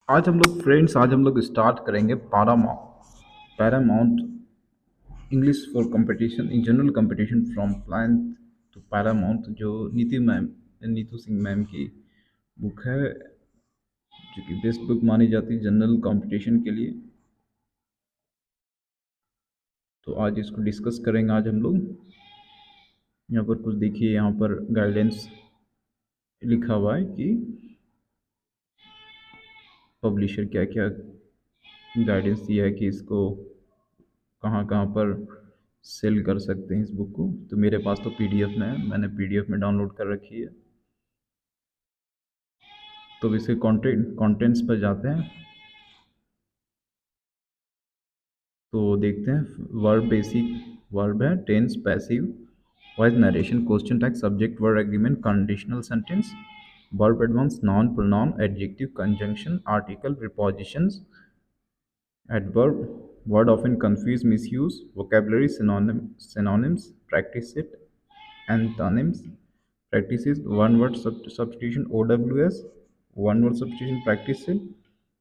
आज हम लोग स्टार्ट करेंगे Paramount English for competition in general competition from plan to Paramount, जो नीतू सिंह मैम की बुक है, जो कि बेस्ट बुक मानी जाती है जनरल कंपटीशन के लिए। तो आज इसको डिस्कस करेंगे। आज हम लोग यहाँ पर कुछ देखिए, यहाँ पर गाइडेंस लिखा हुआ है कि पब्लिशर क्या क्या गाइडेंस दिया है कि इसको कहाँ कहाँ पर सेल कर सकते हैं इस बुक को। तो मेरे पास तो पीडीएफ में है, मैंने पीडीएफ में डाउनलोड कर रखी है। तो इसके कंटेंट्स पर जाते हैं तो देखते हैं। वर्ब बेसिक वर्ब है, tense, passive voice, narration, question tag, subject verb agreement, conditional sentence, verb advance, noun, pronoun, adjective, conjunction, article, prepositions, adverb, word often confuse, misuse, vocabulary, synonyms, practice it, antonyms, practices, one word substitution, OWS, one word substitution, practice it,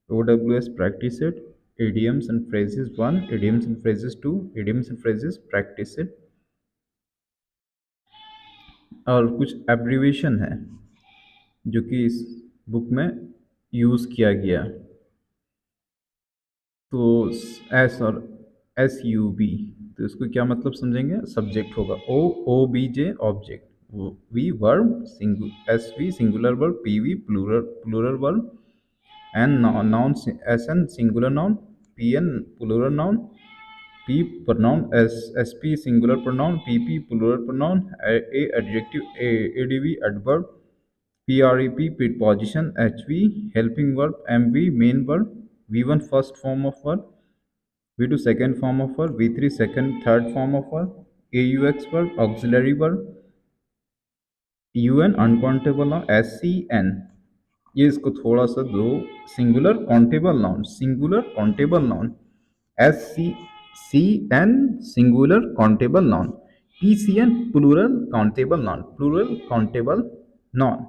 OWS, practice it, idioms and phrases 1, idioms and phrases 2, idioms and phrases, practice it। और कुछ abbreviation है जो कि इस book में use किया गया। तो एस और SUB, तो इसको क्या मतलब समझेंगे। सब्जेक्ट होगा OBJ object, V verb, SV singular verb, PV plural verb, N noun, SN singular noun, PN plural noun, P pronoun, SP singular pronoun, PP plural pronoun, A adjective, ADV adverb, PREP preposition, HV helping verb, MV main verb, V1 first form of verb, V2 second form of verb, V3 second third form of verb, AUX verb, auxiliary verb, UN uncountable noun, SCN, ये इसको थोड़ा सा दो, singular countable noun, SCN singular countable noun, PCN plural countable noun.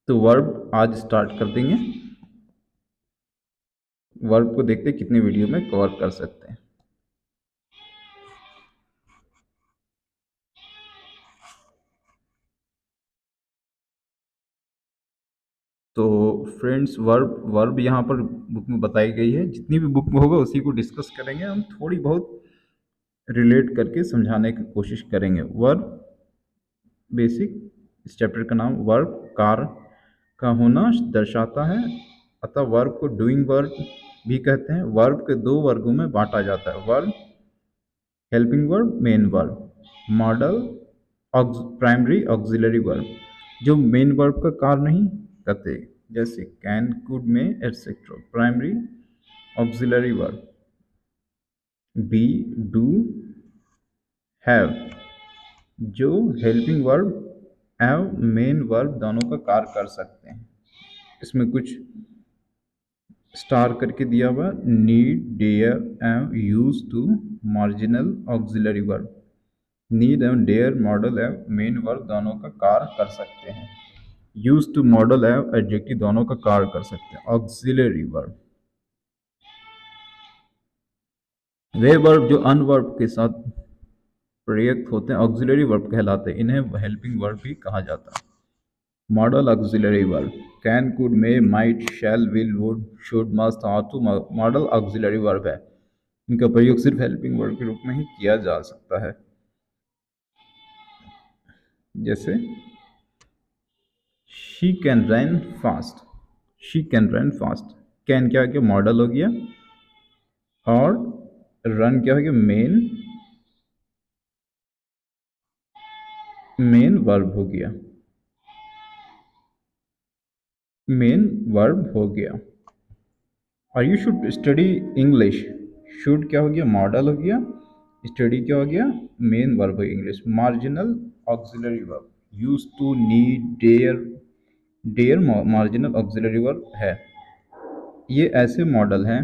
तो verb आज start कर देंगे। Verb को देखते कितने वीडियो में कवर कर सकते हैं। तो फ्रेंड्स, वर्ब यहाँ पर बुक में बताई गई है। जितनी भी बुक में होगा उसी को डिस्कस करेंगे, हम थोड़ी बहुत रिलेट करके समझाने की कोशिश करेंगे। वर्ब बेसिक, इस चैप्टर का नाम वर्ब कार्य का होना दर्शाता है, अतः वर्ब को डूइंग वर्ब भी कहते हैं। वर्ब के दो वर्गों में बांटा जाता है, verb helping verb, main verb, modal, primary, auxiliary verb. जो मेन वर्ब का कार्य नहीं करते, जैसे can, could, may, etcetera. Primary auxiliary verb, be, do, have, जो हेल्पिंग वर्ब एवं मेन वर्ब दोनों का कार्य कर सकते हैं। इसमें कुछ स्टार करके दिया हुआ, नीड, डेयर एवं use to, marginal auxiliary verb. Need एवं डेयर मॉडल एवं मेन वर्ब दोनों का कार्य कर सकते हैं। यूज टू मॉडल एवं एडजेक्टिव दोनों का कार्य कर सकते हैं। ऑक्सिलरी वर्ब वे वर्ब जो अनवर्ब के साथ प्रयुक्त होते हैं ऑक्सिलरी वर्ब कहलाते हैं, इन्हें हेल्पिंग वर्ब भी कहा जाता है। Modal auxiliary verb, can, could, may, might, shall, will, would, should, must, ought to modal auxiliary verb है। इनका प्रयोग सिर्फ हेल्पिंग वर्ब के रूप में ही किया जा सकता है। जैसे she can run fast, she can run fast, can क्या हो गया, मॉडल हो गया, और रन क्या हो गया, मेन वर्ब हो गया, मेन वर्ब हो गया। और you should study English, should क्या हो गया, मॉडल हो गया, स्टडी क्या हो गया, मेन वर्ब हो गया English. Marginal auxiliary verb, use to, need, dare, dare marginal auxiliary verb है। ये ऐसे मॉडल हैं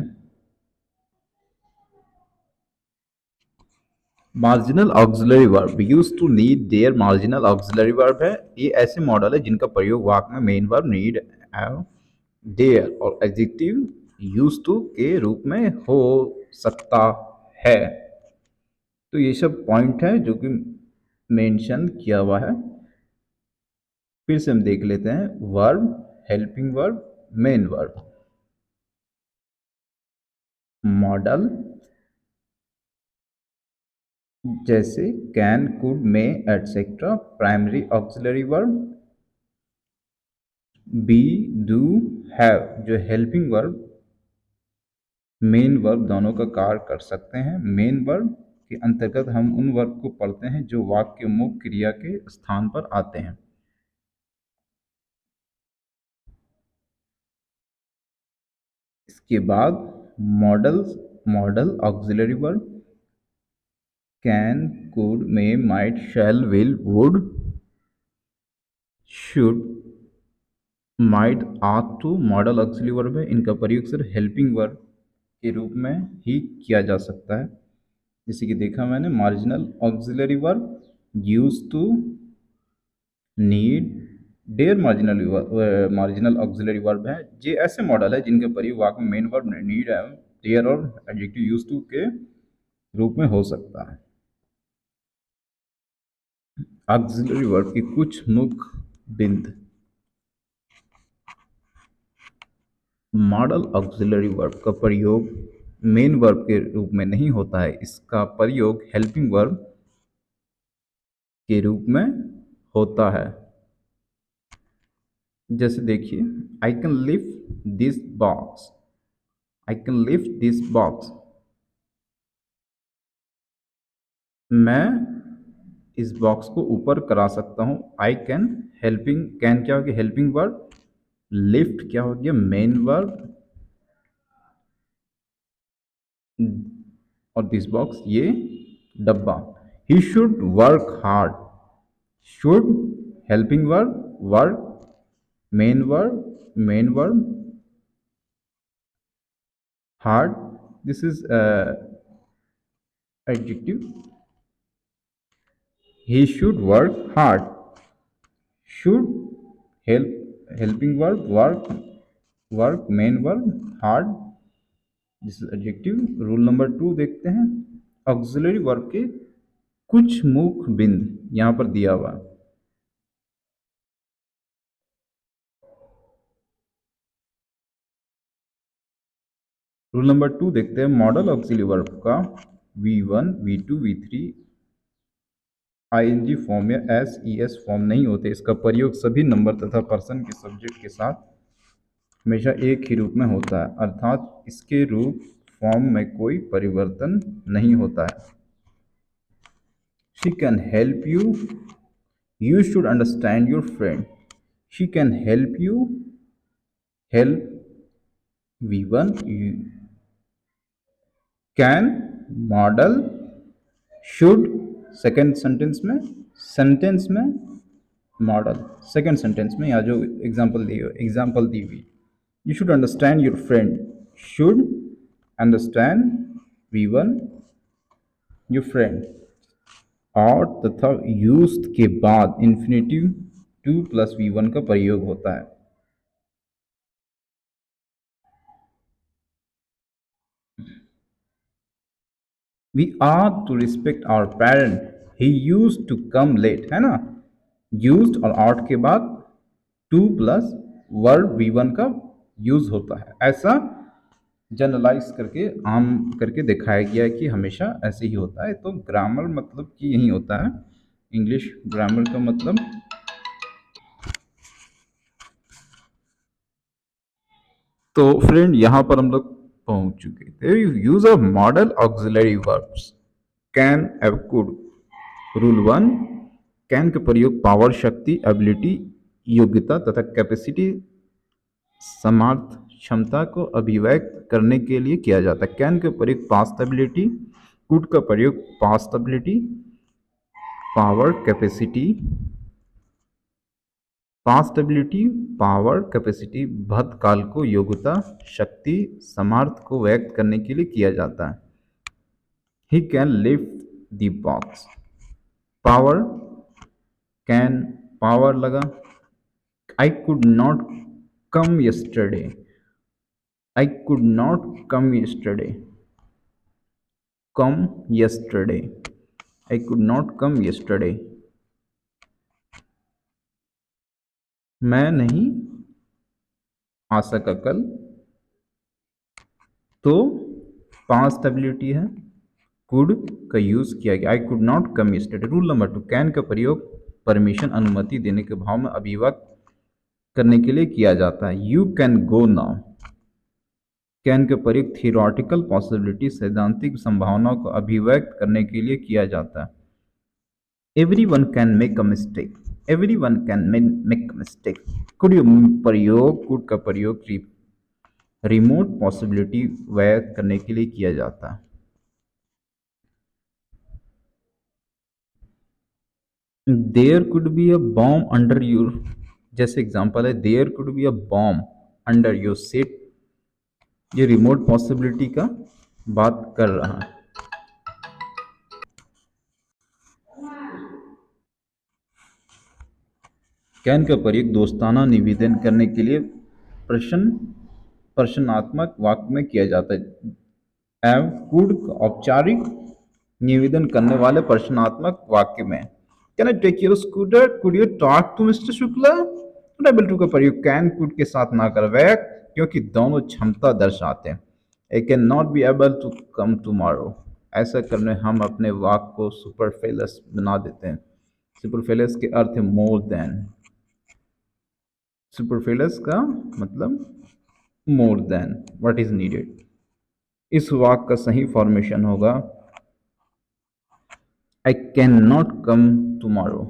marginal auxiliary verb use to need dare marginal auxiliary verb है। ये ऐसे मॉडल है जिनका प्रयोग वाक्य में मेन वर्ब नीड देयर और एडजेक्टिव यूज टू के रूप में हो सकता है। तो ये सब पॉइंट है जो कि मेंशन किया हुआ है। फिर से हम देख लेते हैं। Verb, helping verb, main verb, modal जैसे can, could, may etcetera, primary auxiliary verb, be, do, have जो हेल्पिंग वर्ब, मेन वर्ब दोनों का कार्य कर सकते हैं। मेन वर्ब के अंतर्गत हम उन वर्ब को पढ़ते हैं जो वाक्य मुख्य क्रिया के स्थान पर आते हैं। इसके बाद models, modal auxiliary verb can, could, may, might, shall, will, would, should, might, ought to modal auxiliary verb है। इनका प्रयोग सिर्फ हेल्पिंग वर्ब के रूप में ही किया जा सकता है। जैसे कि देखा मैंने, marginal auxiliary verb use to need, dare marginal auxiliary verb है। ये ऐसे मॉडल है जिनके प्रयोग वाक्य में मेन वर्ब नीड है, डेयर और एडजेक्टिव यूज टू के रूप में हो सकता है। ऑक्सिलरी वर्ब की कुछ मुख्य बिंद। मॉडल ऑक्सिलरी वर्ब का प्रयोग मेन वर्ब के रूप में नहीं होता है। इसका प्रयोग हेल्पिंग वर्ब के रूप में होता है। जैसे देखिए, I can lift this box, I can lift this box, मैं इस बॉक्स को ऊपर करा सकता हूँ। आई कैन, हेल्पिंग, कैन क्या हो गया हेल्पिंग वर्ब, लिफ्ट क्या हो गया मेन वर्ब, और दिस बॉक्स ये डब्बा। He should work hard, should helping verb, work main verb, hard this is adjective. He should work hard, should helping verb, work main verb, hard this is adjective. Rule number 2 देखते हैं। Auxiliary verb के कुछ मुख्य बिंद यहां पर दिया हुआ। Rule number 2 देखते हैं। मॉडल ऑक्सिलरी वर्ब का V1, V2, V3 ING form या SES फॉर्म नहीं होते। इसका प्रयोग सभी नंबर तथा पर्सन के सब्जेक्ट के साथ हमेशा एक ही रूप में होता है, अर्थात इसके रूप फॉर्म में कोई परिवर्तन नहीं होता है। She can help you, you should understand your friend. She can help you, help V1, can model, should second sentence में मॉडल, सेकेंड सेंटेंस में या जो एग्जाम्पल दी हुई। You should understand your friend, should understand V1 your friend. और तथा used के बाद infinitive 2 plus V1 का प्रयोग होता है। We are to respect our parent, he use to come late, है ना। यूज्ड और आउट के बाद 2 प्लस वर्ब V1 का यूज होता है। ऐसा जनरलाइज करके, आम करके दिखाया गया है कि हमेशा ऐसे ही होता है। तो ग्रामर मतलब कि यही होता है। इंग्लिश ग्रामर का मतलब। तो फ्रेंड यहाँ पर हम लोग पहुंच चुके थे। Use of model auxiliary verbs can एव कुड। रूल 1, कैन का प्रयोग पावर, शक्ति, एबिलिटी, योग्यता तथा कैपेसिटी, समर्थ, क्षमता को अभिव्यक्त करने के लिए किया जाता है। कैन का प्रयोग पास्ट एबिलिटी, कुड का प्रयोग past ability, power, capacity, past ability, power, capacity भूतकाल को योग्यता, शक्ति, सामर्थ्य को व्यक्त करने के लिए किया जाता है। He can lift the box. Power, can, power लगा। I could not come yesterday, I could not come yesterday, come yesterday, I could not come yesterday, मैं नहीं आ सका कल। तो पास्ट एबिलिटी है, कुड का यूज किया गया। I could not come yesterday. Rule number 2, can का प्रयोग परमिशन, अनुमति देने के भाव में अभिव्यक्त करने के लिए किया जाता है। You can go now. Can का प्रयोग थियोरटिकल पॉसिबिलिटी, सैद्धांतिक संभावनाओं को अभिव्यक्त करने के लिए किया जाता है। Everyone can make a mistake, everyone can make a mistake. Could प्रयोग, कुड का प्रयोग रिमोट पॉसिबिलिटी व्यक्त करने के लिए किया जाता है। There could be a bomb under your, जैसे एग्जांपल है there could be a bomb under your seat, ये रिमोट पॉसिबिलिटी का बात कर रहा है। कैन का प्रयोग दोस्ताना निवेदन करने के लिए प्रश्नात्मक वाक्य में किया जाता है। एव कुड औपचारिक निवेदन करने वाले प्रश्नात्मक वाक्य में। Can I take your scooter, could you talk to mister Shukla. Double to का प्रयोग कैन कुड के साथ ना कर वह, क्योंकि दोनों क्षमता दर्शाते हैं। I can not be able to come tomorrow, ऐसा करने हम अपने वाक्य को सुपरफ्लुअस बना देते हैं। सुपरफ्लुअस के अर्थ है मोर देन। सुपरफ्लुअस का मतलब more than, what is needed. इस वाक्य का सही फॉर्मेशन होगा I can not come tomorrow,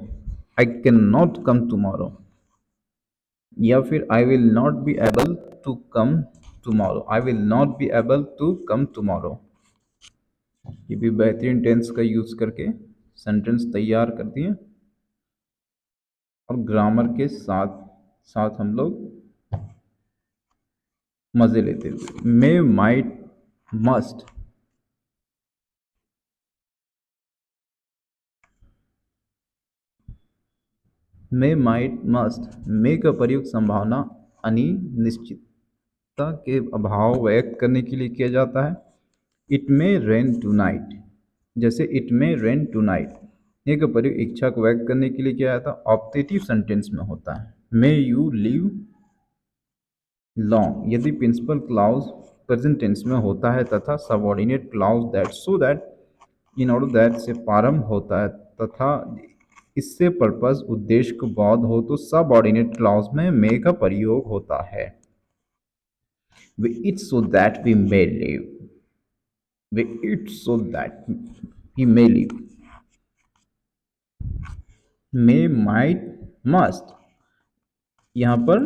I can not come tomorrow, या फिर I will not be able to come tomorrow, I will not be able to come tomorrow. ये भी बेहतरीन टेंस का यूज करके सेंटेंस तैयार कर दिए, और ग्रामर के साथ साथ हम लोग मजे लेते हुए। मे, माइट, मस्ट। मे, माइट, मस्ट। मे का प्रयोग संभावना, अनिश्चितता के अभाव व्यक्त करने के लिए किया जाता है। It may rain tonight, जैसे it may rain tonight. ये का प्रयोग इच्छा को व्यक्त करने के लिए किया जाता है, ऑप्टेटिव सेंटेंस में होता है। मे यू लिव लॉन्ग, यदि प्रिंसिपल क्लाउज प्रेजेंट टेंस में होता है तथा subordinate clause that, so that, in order that से प्रारंभ होता है तथा इससे पर्पस उद्देश्य को बौद्ध हो, तो सबऑर्डिनेट क्लाउज में मे का प्रयोग होता है। We eat so that we may live, we eat so that we may live. May, might, must, यहाँ पर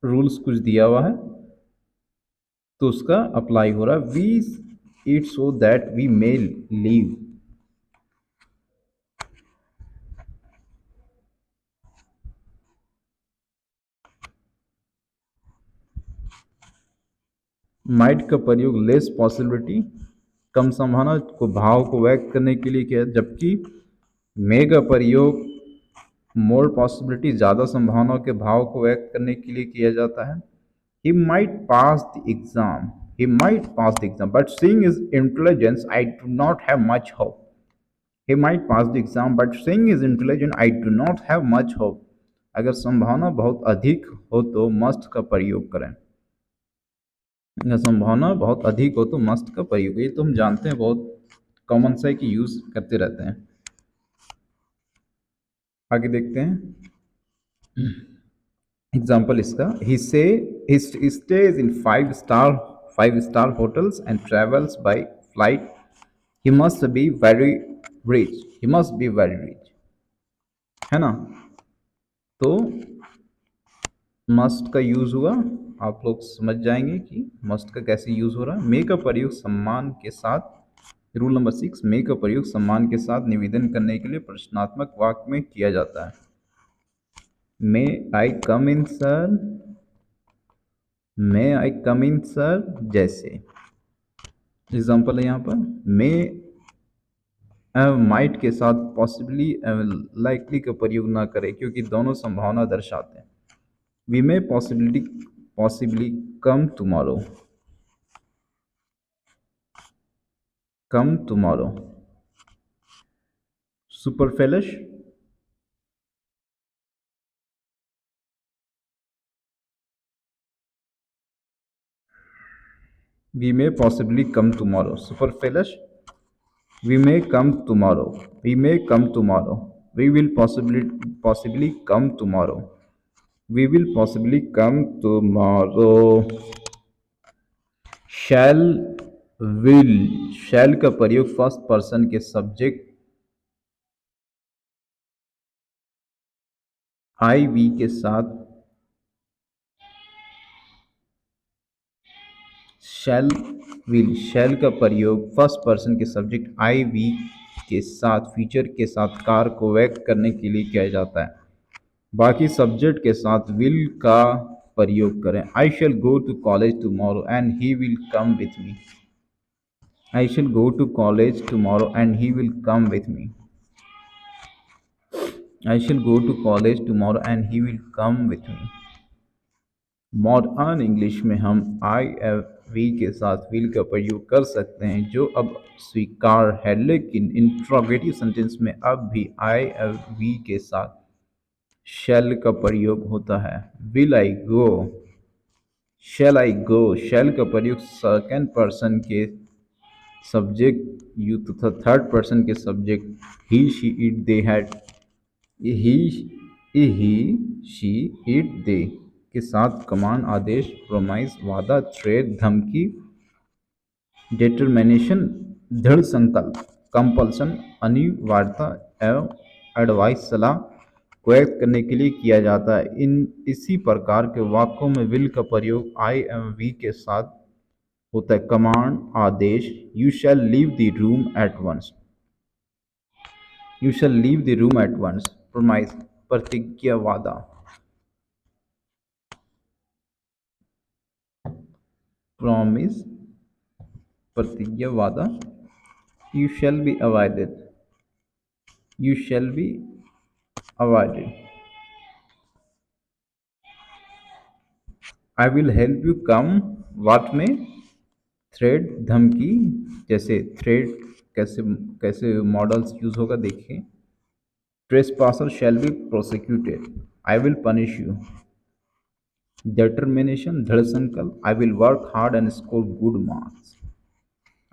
रूल्स कुछ दिया हुआ है तो उसका अप्लाई हो रहा है। We eat so that we may live. Might का प्रयोग लेस पॉसिबिलिटी, कम संभावना को भाव को व्यक्त करने के लिए किया, जबकि मे का प्रयोग मोर पॉसिबिलिटी, ज़्यादा संभावनाओं के भाव को व्यक्त करने के लिए किया जाता है। He might pass the exam, he might pass the exam, but seeing his intelligence, I do not have much hope. He might pass the exam, but seeing his intelligence, I do not have much hope. अगर संभावना बहुत अधिक हो तो must का प्रयोग करें। अगर संभावना बहुत अधिक हो तो मस्ट का प्रयोग, ये तो हम जानते हैं, बहुत कॉमन सा है कि यूज करते रहते हैं। आगे देखते हैं एग्जाम्पल इसका। he stays in five star hotels and travels by flight. He must be very rich, he must be very rich, है ना। तो मस्ट का यूज हुआ, आप लोग समझ जाएंगे कि मस्ट का कैसे यूज हो रहा है। मे का प्रयोग सम्मान के साथ, रूल नंबर 6, मे का प्रयोग सम्मान के साथ निवेदन करने के लिए प्रश्नात्मक वाक्य में किया जाता है। मे आई कम इन सर, मे आई कम इन सर, जैसे एग्जाम्पल है यहाँ पर। मे माइट के साथ पॉसिबली लाइकली का प्रयोग ना करें क्योंकि दोनों संभावना दर्शाते हैं। We may possibly come tomorrow, come tomorrow. सुपरफेलश, we may possibly come tomorrow. सुपरफेलश, we may come tomorrow, we may come tomorrow, we will possibly come tomorrow, we will possibly come tomorrow। shall, will, shall का प्रयोग first person के subject I we के साथ, shall, will, shall का प्रयोग first person के subject I we के साथ फ्यूचर के साथ कार को व्यक्त करने के लिए किया जाता है। बाकी सब्जेक्ट के साथ विल का प्रयोग करें। I shall go to college tomorrow and he will come with me. I shall go to college tomorrow and he will come with me. I shall go to college tomorrow and he will come with me. Modern English में हम आई we के साथ will का प्रयोग कर सकते हैं जो अब स्वीकार है, लेकिन इंट्रोगेटिव सेंटेंस में अब भी आई वी के साथ शैल का प्रयोग होता है। विल आई गो, शैल आई गो। शैल का प्रयोग सेकेंड पर्सन के सब्जेक्ट यू तथा थर्ड पर्सन के subject he she it they had, he she it they के साथ कमांड, आदेश, प्रोमाइस, वादा, थ्रेट, धमकी, डिटरमिनेशन, दृढ़ संकल्प, कंपल्सन, अनिवार्यता एवं एडवाइस, सलाह को व्यक्त करने के लिए किया जाता है। इन इसी प्रकार के वाक्यों में विल का प्रयोग आई एवं वी के साथ होता है। कमांड, आदेश, you shall leave the room at once, you shall leave the room at once. Promise, प्रतिज्ञा, वादा, प्रॉमिस, प्रतिज्ञा, वादा। You shall be avoided, you shall be avoided. I will help you come what में, threat, धमकी। जैसे threat कैसे कैसे modals use होगा देखिए। Trespasser shall be prosecuted, I will punish you. Determination, दृढ़ संकल्प, I will work hard and score good marks,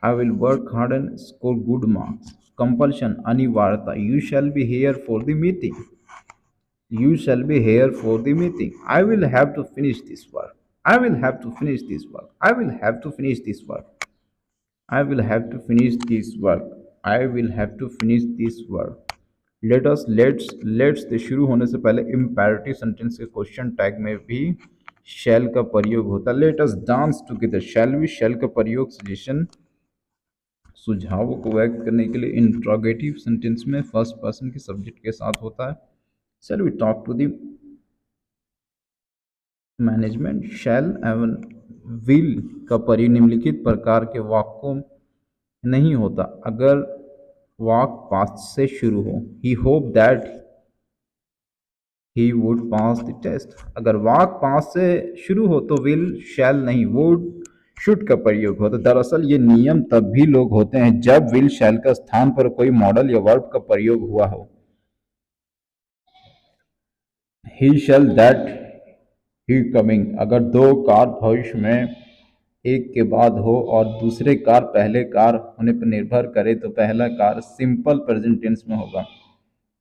I will work hard and score good marks. Compulsion, अनिवार्यता, you shall be here for the meeting, you shall be here for the meeting, I will have to finish this work, I will have to finish this work, I will have to finish this work, I will have to finish this work, I will have to finish this work। Let's say शुरू होने से पहले imperative sentence के question tag में भी शैल का प्रयोग होता है। लेट अस डांस टुगेदर, शैल भी शैल का प्रयोग सजेशन, सुझावों को व्यक्त करने के लिए इंट्रोगेटिव सेंटेंस में फर्स्ट पर्सन के सब्जेक्ट के साथ होता है। Shall we talk to the management, shall एवं विल का प्रयोग निम्नलिखित प्रकार के वाक्यों में नहीं होता अगर वाक्य पास्ट से शुरू हो। He hope that he would pass the test. अगर वाक्य पास्ट से शुरू हो तो विल, शैल नहीं, वुड, शुड का प्रयोग होता। दरअसल ये नियम तब भी लोग होते हैं जब विल शैल का स्थान पर कोई मॉडल या वर्ब का प्रयोग हुआ हो। ही शैल, दैट, ही कमिंग। अगर दो कार भविष्य में एक के बाद हो और दूसरे कार पहले कार होने पर निर्भर करे तो पहला कार सिंपल प्रेजेंट टेंस में होगा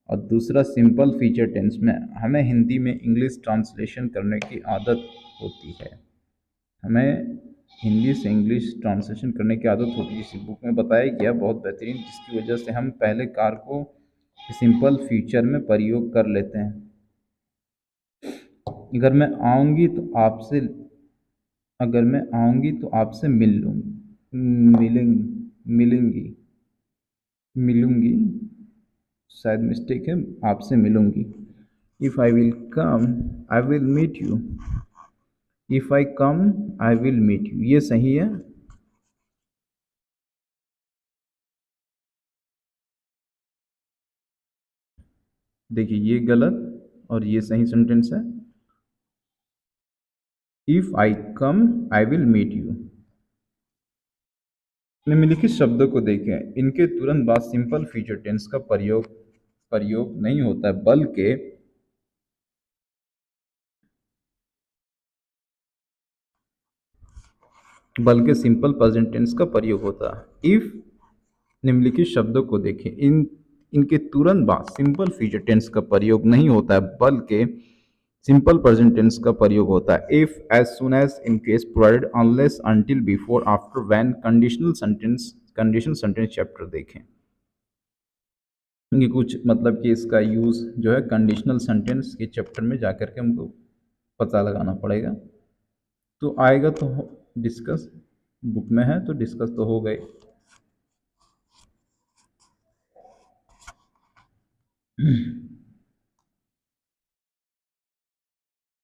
और दूसरा सिंपल फ्यूचर टेंस में। हमें हिंदी में इंग्लिश ट्रांसलेशन करने की आदत होती है, हमें हिंदी से इंग्लिश ट्रांसलेशन करने की आदत होती है। इसी बुक में बताया गया बहुत बेहतरीन, जिसकी वजह से हम पहले कार को सिंपल फ्यूचर में प्रयोग कर लेते हैं। अगर मैं आऊँगी तो आपसे, अगर मैं आऊँगी तो आपसे मिल लूँगी, मिलूँगी, मिलूँगी, शायद मिस्टेक है, आपसे मिलूँगी। If I will come I will meet you, if I come I will meet you, ये सही है। देखिए ये गलत और ये सही सेंटेंस है। If I come I will meet you. निम्नलिखित शब्दों को देखें, इनके तुरंत बाद सिंपल फ्यूचर टेंस का प्रयोग प्रयोग नहीं होता है, बल्कि सिंपल प्रेजेंट टेंस का प्रयोग होता है। इफ निम्नलिखित शब्दों को देखें, इनके तुरंत बाद सिंपल फ्यूचर टेंस का प्रयोग नहीं होता है, बल्कि सिंपल प्रेजेंट टेंस का प्रयोग होता है। If, as soon as, in case, provided, unless, until, before, after, when, conditional sentence chapter देखें। ये कुछ मतलब कि इसका यूज़ जो है कंडीशनल सेंटेंस के चैप्टर में जाकर के हमको पता लगाना पड़ेगा। तो आएगा तो डिस्कस, बुक में है तो डिस्कस तो हो गए।